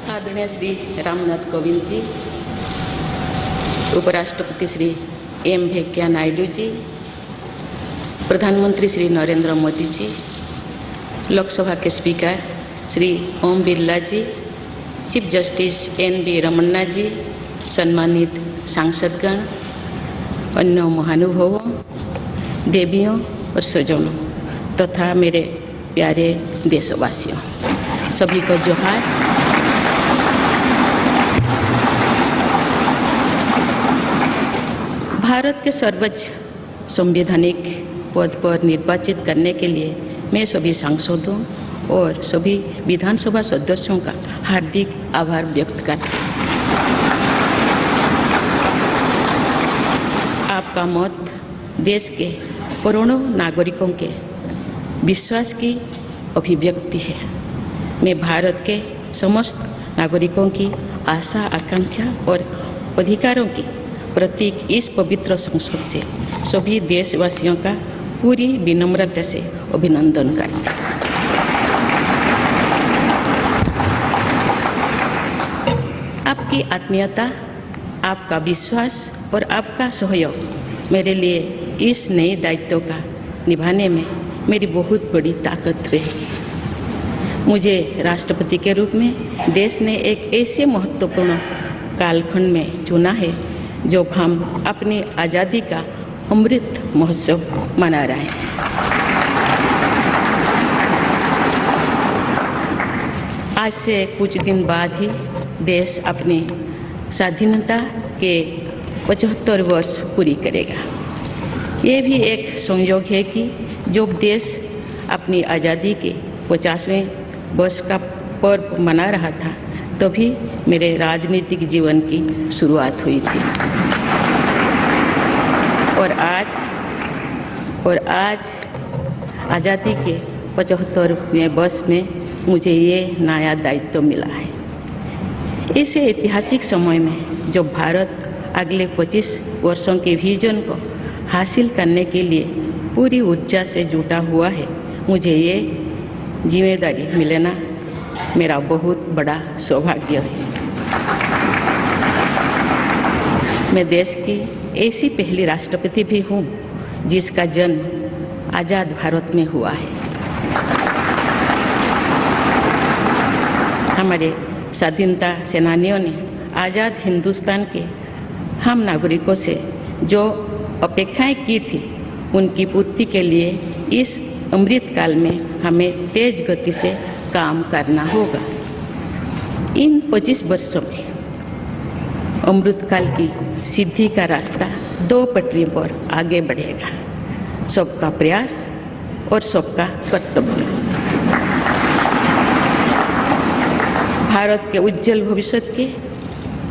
आदरणीय श्री रामनाथ कोविंद जी, उपराष्ट्रपति श्री एम वेंकैया नायडू जी, प्रधानमंत्री श्री नरेंद्र मोदी जी, लोकसभा के स्पीकर श्री ओम बिरला जी, चीफ जस्टिस एन.वी. रमन्ना जी, सम्मानित सांसदगण, अन्य महानुभावों, देवियों और स्वजनों तथा मेरे प्यारे देशवासियों, सभी को जोहार। भारत के सर्वोच्च संवैधानिक पद पर निर्वाचित करने के लिए मैं सभी सांसदों और सभी विधानसभा सदस्यों का हार्दिक आभार व्यक्त करती हूँ। आपका मत देश के करोड़ों नागरिकों के विश्वास की अभिव्यक्ति है। मैं भारत के समस्त नागरिकों की आशा, आकांक्षा और अधिकारों की प्रतीक इस पवित्र संसद से सभी देशवासियों का पूरी विनम्रता से अभिनंदन करती हूँ। आपकी आत्मीयता, आपका विश्वास और आपका सहयोग मेरे लिए इस नए दायित्व का निभाने में मेरी बहुत बड़ी ताकत रहेगी। मुझे राष्ट्रपति के रूप में देश ने एक ऐसे महत्वपूर्ण कालखंड में चुना है जब हम अपनी आज़ादी का अमृत महोत्सव मना रहे हैं। आज से कुछ दिन बाद ही देश अपनी स्वाधीनता के 75 वर्ष पूरी करेगा। ये भी एक संयोग है कि जब देश अपनी आज़ादी के 50वें वर्ष का पर्व मना रहा था तभी मेरे राजनीतिक जीवन की शुरुआत हुई थी। और आज आज़ादी के 75वें वर्ष में मुझे ये नया दायित्व मिला है। इस ऐतिहासिक समय में जब भारत अगले 25 वर्षों के विजन को हासिल करने के लिए पूरी ऊर्जा से जुटा हुआ है, मुझे ये जिम्मेदारी मिलना मेरा बहुत बड़ा सौभाग्य है। मैं देश की ऐसी पहली राष्ट्रपति भी हूँ जिसका जन्म आज़ाद भारत में हुआ है। हमारे स्वाधीनता सेनानियों ने आज़ाद हिंदुस्तान के हम नागरिकों से जो अपेक्षाएं की थी उनकी पूर्ति के लिए इस अमृत काल में हमें तेज गति से काम करना होगा। इन 25 वर्षों में अमृत काल की सिद्धि का रास्ता 2 पटरी पर आगे बढ़ेगा, सबका प्रयास और सबका कर्तव्य। भारत के उज्जवल भविष्य की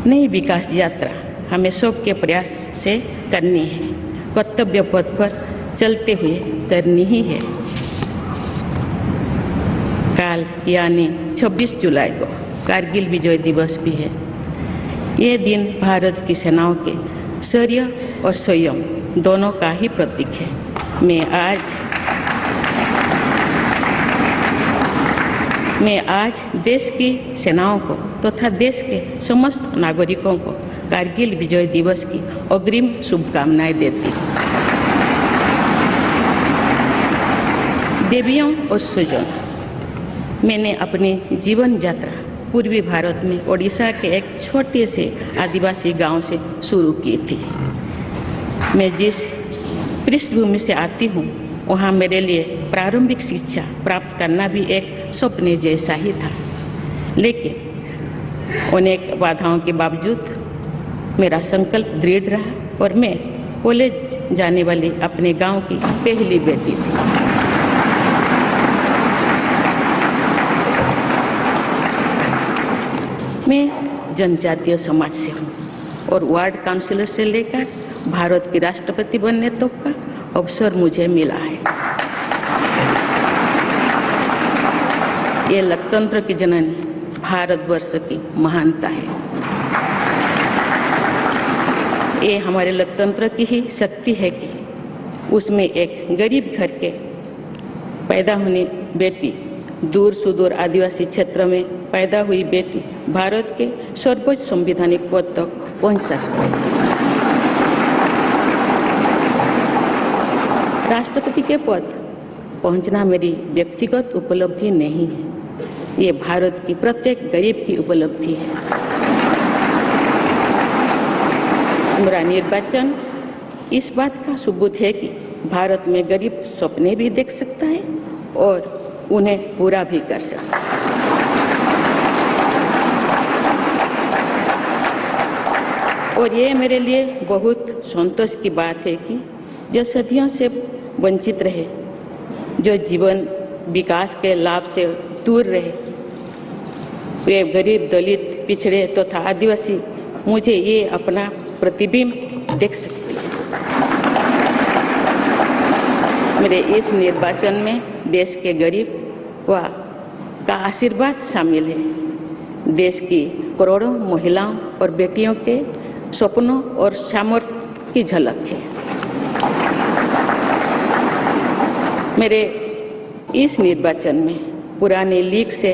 नई विकास यात्रा हमें सबके प्रयास से करनी है, कर्तव्य पथ पर चलते हुए करनी ही है। कल यानी 26 जुलाई को कारगिल विजय दिवस भी है। ये दिन भारत की सेनाओं के शौर्य और संयम दोनों का ही प्रतीक है। मैं आज देश की सेनाओं को तथा देश के समस्त नागरिकों को कारगिल विजय दिवस की अग्रिम शुभकामनाएं देती हूँ। देवियों और स्वजनों, मैंने अपनी जीवन यात्रा पूर्वी भारत में ओडिशा के एक छोटे से आदिवासी गांव से शुरू की थी। मैं जिस पृष्ठभूमि से आती हूँ वहाँ मेरे लिए प्रारंभिक शिक्षा प्राप्त करना भी एक सपने जैसा ही था, लेकिन अनेक बाधाओं के बावजूद मेरा संकल्प दृढ़ रहा और मैं कॉलेज जाने वाली अपने गांव की पहली बेटी थी। मैं जनजातीय समाज से हूँ और वार्ड काउंसिलर से लेकर भारत की राष्ट्रपति बनने तक का अवसर मुझे मिला है। ये लोकतंत्र की जननी भारतवर्ष की महानता है। ये हमारे लोकतंत्र की ही शक्ति है कि उसमें एक गरीब घर के पैदा होने बेटी दूर सुदूर आदिवासी क्षेत्र में पैदा हुई बेटी भारत के सर्वोच्च संवैधानिक पद तक पहुंच सकती है। राष्ट्रपति के पद पहुंचना मेरी व्यक्तिगत उपलब्धि नहीं है, ये भारत की प्रत्येक गरीब की उपलब्धि है। मेरा निर्वाचन इस बात का सबूत है कि भारत में गरीब सपने भी देख सकता है और उन्हें पूरा भी कर सकता है। और ये मेरे लिए बहुत संतोष की बात है कि जो सदियों से वंचित रहे, जो जीवन विकास के लाभ से दूर रहे, वे गरीब, दलित, पिछड़े तथा आदिवासी मुझे ये अपना प्रतिबिंब देख सकते हैं। मेरे इस निर्वाचन में देश के गरीब व का आशीर्वाद शामिल है। देश की करोड़ों महिलाओं और बेटियों के सपनों और सामर्थ्य की झलक है। मेरे इस निर्वाचन में पुरानी लीग से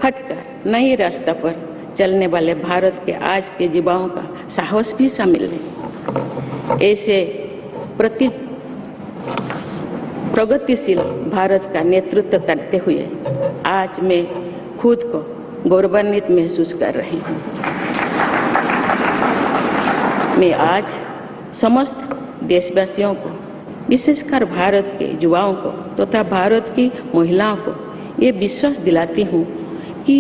हटकर नए रास्ते पर चलने वाले भारत के आज के युवाओं का साहस भी शामिल है। ऐसे प्रगतिशील भारत का नेतृत्व करते हुए आज मैं खुद को गौरवान्वित महसूस कर रही हूँ। मैं आज समस्त देशवासियों को, विशेषकर भारत के युवाओं को तथा भारत की महिलाओं को ये विश्वास दिलाती हूँ कि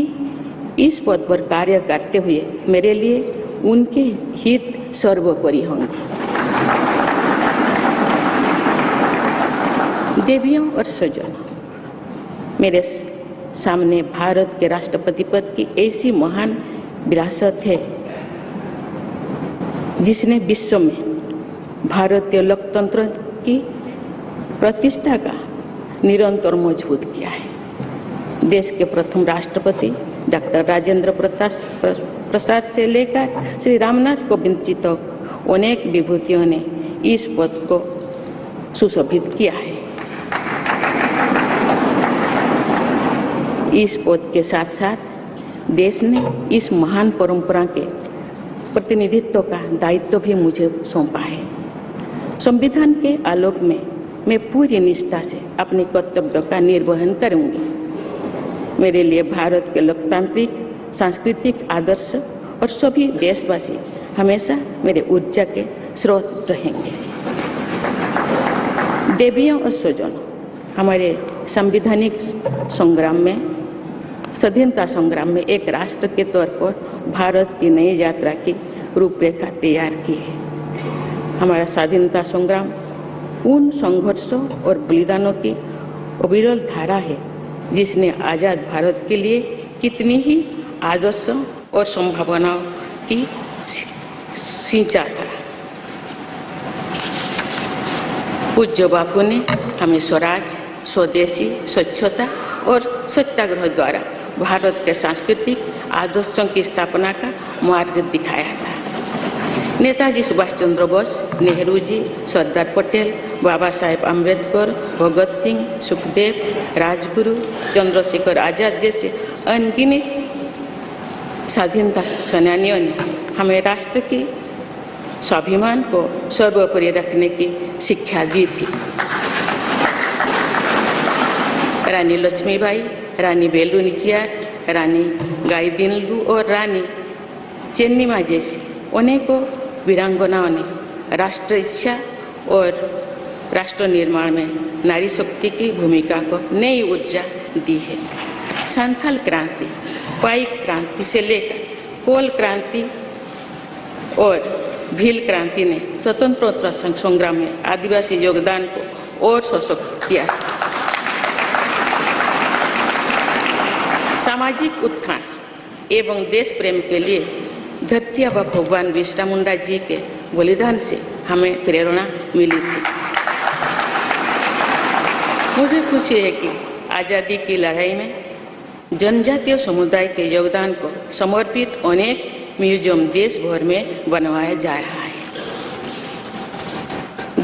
इस पद पर कार्य करते हुए मेरे लिए उनके हित सर्वोपरि होंगे। देवियों और स्वजनों, मेरे सामने भारत के राष्ट्रपति पद की ऐसी महान विरासत है जिसने विश्व में भारतीय लोकतंत्र की प्रतिष्ठा का निरंतर मजबूत किया है। देश के प्रथम राष्ट्रपति डॉक्टर राजेंद्र प्रसाद से लेकर श्री रामनाथ कोविंद जी तक अनेक विभूतियों ने इस पद को सुशोभित किया है। इस पद के साथ साथ देश ने इस महान परंपरा के प्रतिनिधित्व का दायित्व भी मुझे सौंपा है। संविधान के आलोक में मैं पूरी निष्ठा से अपने कर्तव्यों का निर्वहन करूंगी। मेरे लिए भारत के लोकतांत्रिक सांस्कृतिक आदर्श और सभी देशवासी हमेशा मेरे ऊर्जा के स्रोत रहेंगे। देवियों और स्वजनों, हमारे संवैधानिक संग्राम में, स्वाधीनता संग्राम में एक राष्ट्र के तौर पर भारत की नई यात्रा की रूपरेखा तैयार की है। हमारा स्वाधीनता संग्राम उन संघर्षों और बलिदानों की अविरल धारा है जिसने आज़ाद भारत के लिए कितनी ही आदर्शों और संभावनाओं की सिंचा था। पूज्य बापू ने हमें स्वराज, स्वदेशी, स्वच्छता और सत्याग्रह द्वारा भारत के सांस्कृतिक आदर्शों की स्थापना का मार्ग दिखाया था। नेताजी सुभाष चंद्र बोस, नेहरू जी, सरदार पटेल, बाबा साहेब अम्बेडकर, भगत सिंह, सुखदेव, राजगुरु, चंद्रशेखर आजाद जैसे अनगिनत स्वाधीनता सेनानियों ने हमें राष्ट्र के स्वाभिमान को सर्वोपरि रखने की शिक्षा दी थी। रानी लक्ष्मीबाई, रानी वेलु नाचियार, रानी गाईदिन्लु और रानी चेन्निमा जैसी अनेकों वीरांगनाओं ने राष्ट्र इच्छा और राष्ट्र निर्माण में नारी शक्ति की भूमिका को नई ऊर्जा दी है। संथाल क्रांति, पाइक क्रांति से लेकर कोल क्रांति और भील क्रांति ने स्वतंत्रता संग्राम में आदिवासी योगदान को और सशक्त किया। सामाजिक उत्थान एवं देश प्रेम के लिए धरती आबा भगवान बिरसा मुंडा जी के बलिदान से हमें प्रेरणा मिली थी। मुझे खुशी है कि आज़ादी की लड़ाई में जनजातीय समुदाय के योगदान को समर्पित अनेक म्यूजियम देश भर में बनवाया जा रहा है।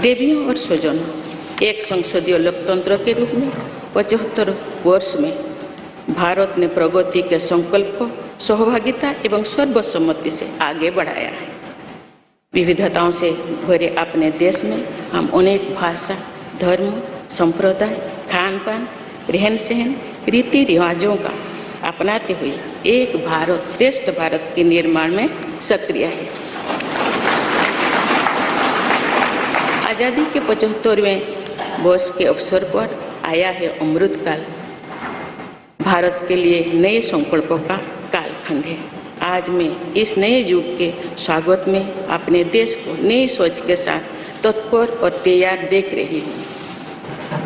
देवियों और स्वजनों, एक संसदीय लोकतंत्र के रूप में 75 वर्ष में भारत ने प्रगति के संकल्प को सहभागिता एवं सर्वसम्मति से आगे बढ़ाया है। विविधताओं से भरे अपने देश में हम अनेक भाषा, धर्म, संप्रदाय, खान पान, रहन सहन, रीति रिवाजों का अपनाते हुए एक भारत श्रेष्ठ भारत के निर्माण में सक्रिय है। आज़ादी के 75वें वर्ष के अवसर पर आया है अमृतकाल। भारत के लिए नए संकल्पों का कालखंड है। आज मैं इस नए युग के स्वागत में अपने देश को नई सोच के साथ तत्पर और तैयार देख रही हूँ।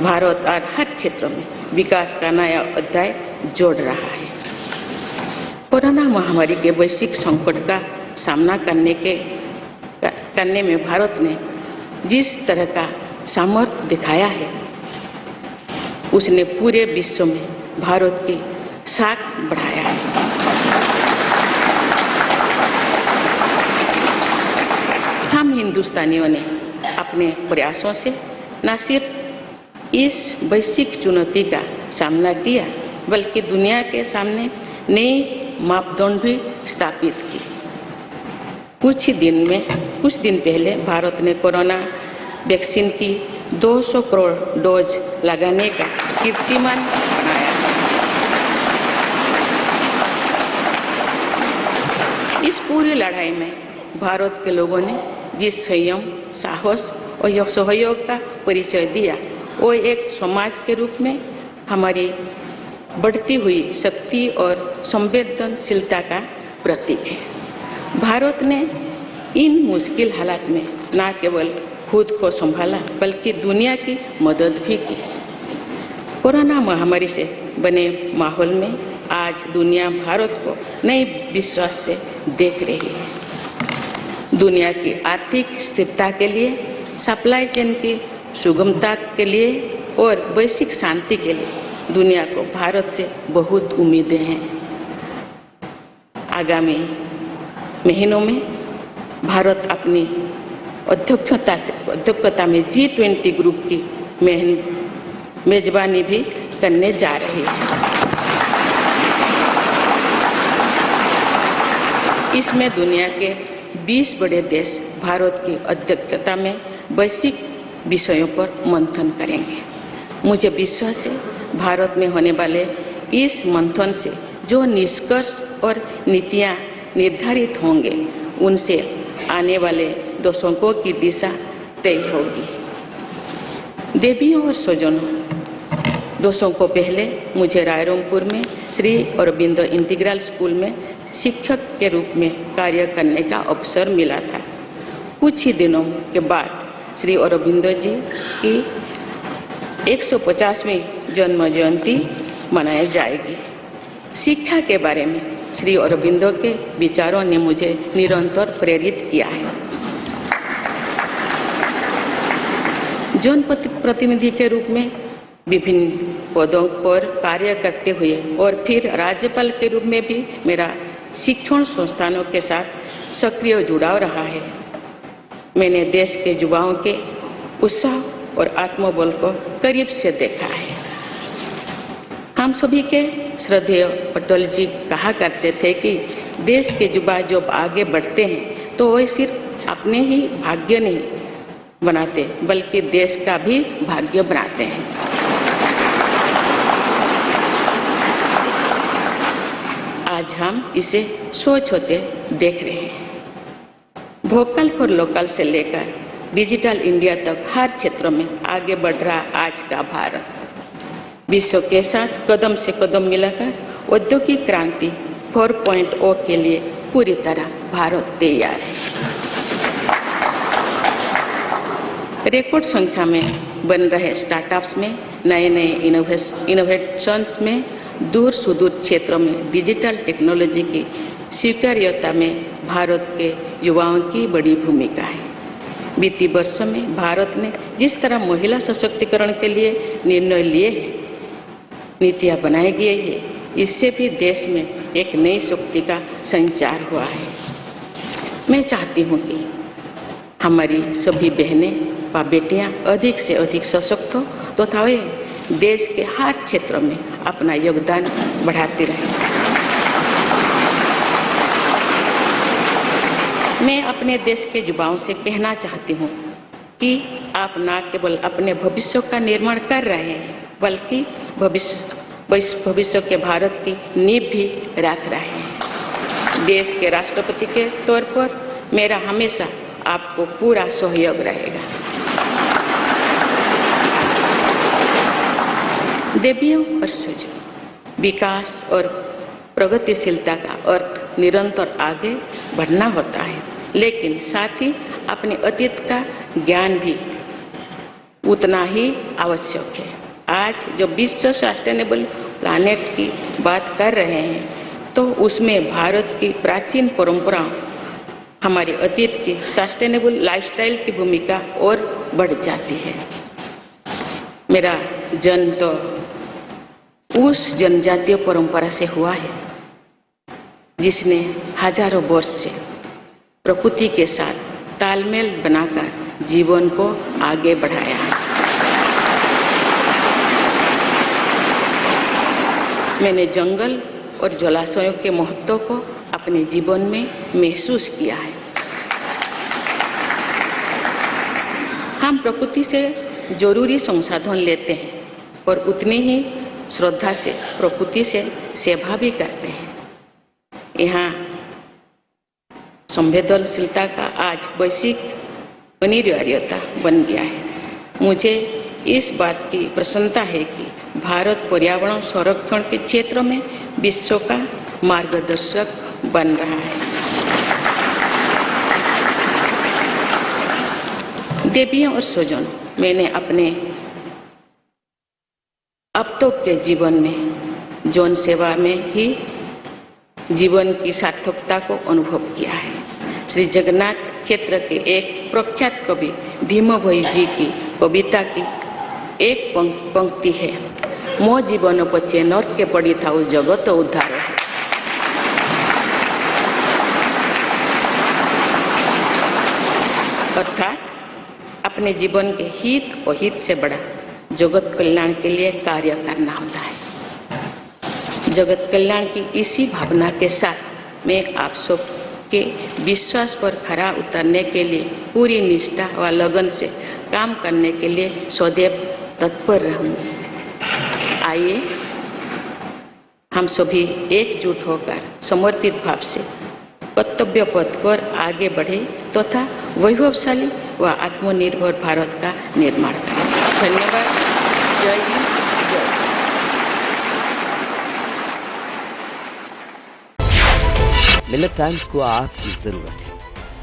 भारत और हर क्षेत्र में विकास का नया अध्याय जोड़ रहा है। कोरोना महामारी के वैश्विक संकट का सामना करने में भारत ने जिस तरह का सामर्थ्य दिखाया है, उसने पूरे विश्व में भारत की साख बढ़ाया है। हम हिंदुस्तानियों ने अपने प्रयासों से न सिर्फ इस वैश्विक चुनौती का सामना किया, बल्कि दुनिया के सामने नए मापदंड भी स्थापित की। कुछ दिन पहले भारत ने कोरोना वैक्सीन की 200 करोड़ डोज लगाने का कीर्तिमान बनाया। इस पूरी लड़ाई में भारत के लोगों ने जिस संयम, साहस और सहयोग का परिचय दिया, वो एक समाज के रूप में हमारी बढ़ती हुई शक्ति और संवेदनशीलता का प्रतीक है। भारत ने इन मुश्किल हालात में न केवल खुद को संभाला, बल्कि दुनिया की मदद भी की। कोरोना महामारी से बने माहौल में आज दुनिया भारत को नए विश्वास से देख रही है। दुनिया की आर्थिक स्थिरता के लिए, सप्लाई चेन की सुगमता के लिए और वैश्विक शांति के लिए दुनिया को भारत से बहुत उम्मीदें हैं। आगामी महीनों में भारत अपनी अध्यक्षता में G20 ग्रुप की मेजबानी भी करने जा रही है। इसमें दुनिया के 20 बड़े देश भारत की अध्यक्षता में वैश्विक विषयों पर मंथन करेंगे। मुझे विश्वास है भारत में होने वाले इस मंथन से जो निष्कर्ष और नीतियां निर्धारित होंगे, उनसे आने वाले दशकों की दिशा तय होगी। देवियों और स्वजनों, दशकों पहले मुझे रायरंगपुर में श्री अरबिंदो इंटीग्रल स्कूल में शिक्षक के रूप में कार्य करने का अवसर मिला था। कुछ ही दिनों के बाद श्री अरबिंदो जी की 150वीं जन्म जयंती मनाई जाएगी। शिक्षा के बारे में श्री अरबिंदो के विचारों ने मुझे निरंतर प्रेरित किया है। जनप्रतिनिधि के रूप में विभिन्न पदों पर कार्य करते हुए और फिर राज्यपाल के रूप में भी मेरा शिक्षण संस्थानों के साथ सक्रिय जुड़ाव रहा है। मैंने देश के युवाओं के उत्साह और आत्मबल को करीब से देखा है। हम सभी के श्रद्धेय अटल जी कहा करते थे कि देश के युवा जब आगे बढ़ते हैं तो वे सिर्फ अपने ही भाग्य नहीं बनाते, बल्कि देश का भी भाग्य बनाते हैं। आज हम इसे सोच होते देख रहे हैं। वोकल फॉर लोकल से लेकर डिजिटल इंडिया तक हर क्षेत्र में आगे बढ़ रहा आज का भारत विश्व के साथ कदम से कदम मिलाकर औद्योगिक क्रांति 4.0 के लिए पूरी तरह भारत तैयार है। रिकॉर्ड संख्या में बन रहे स्टार्टअप्स में नए इनोवेशंस में दूर सुदूर क्षेत्रों में डिजिटल टेक्नोलॉजी की स्वीकार्यता में भारत के युवाओं की बड़ी भूमिका है। बीती वर्षों में भारत ने जिस तरह महिला सशक्तिकरण के लिए निर्णय लिए हैं, नीतियाँ बनाई गई है, इससे भी देश में एक नई शक्ति का संचार हुआ है। मैं चाहती हूँ कि हमारी सभी बहनें व बेटियाँ अधिक से अधिक सशक्त हो तथा वे देश के हर क्षेत्रों में अपना योगदान बढ़ाती रहें। मैं अपने देश के युवाओं से कहना चाहती हूँ कि आप न केवल अपने भविष्य का निर्माण कर रहे हैं, बल्कि भविष्य के भारत की नींव भी रख रहे हैं। देश के राष्ट्रपति के तौर पर मेरा हमेशा आपको पूरा सहयोग रहेगा। देवियों और सजों, विकास और प्रगतिशीलता का अर्थ निरंतर आगे बढ़ना होता है, लेकिन साथ ही अपने अतीत का ज्ञान भी उतना ही आवश्यक है। आज जब विश्व सस्टेनेबल प्लानेट की बात कर रहे हैं तो उसमें भारत की प्राचीन परंपराओं, हमारे अतीत की सस्टेनेबल लाइफस्टाइल की भूमिका और बढ़ जाती है। मेरा जन्म तो उस जनजातीय परंपरा से हुआ है जिसने हजारों वर्ष से प्रकृति के साथ तालमेल बनाकर जीवन को आगे बढ़ाया है। मैंने जंगल और जलाशयों के महत्व को अपने जीवन में महसूस किया है। हम प्रकृति से जरूरी संसाधन लेते हैं और उतनी ही श्रद्धा से प्रकृति से सेवा भी करते हैं। यहाँ संवेदनशीलता का आज वैश्विक अनिवार्यता बन गया है। मुझे इस बात की प्रसन्नता है कि भारत पर्यावरण संरक्षण के क्षेत्र में विश्व का मार्गदर्शक बन रहा है। देवियों और स्वजनों, मैंने अपने अब तक के जीवन में जौन सेवा में ही जीवन की सार्थकता को अनुभव किया है। श्री जगन्नाथ क्षेत्र के एक प्रख्यात कवि भीम भोई जी की कविता की एक पंक्ति है, मो जीवन पछे नरके पड़ी थाउ जगत उद्धार। अर्थात अपने जीवन के हित और हित से बड़ा जगत कल्याण के लिए कार्य करना होता है। जगत कल्याण की इसी भावना के साथ मैं आप सब के विश्वास पर खरा उतरने के लिए पूरी निष्ठा व लगन से काम करने के लिए सदैव तत्पर रहूँगी। आइए हम सभी एकजुट होकर समर्पित भाव से कर्तव्य पथ पर आगे बढ़े तथा वैभवशाली व आत्मनिर्भर भारत का निर्माण करें। धन्यवाद। जय हिंद, जय। मिलेट टाइम्स को आपकी जरूरत है,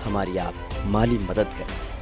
हमारी आप माली मदद करें।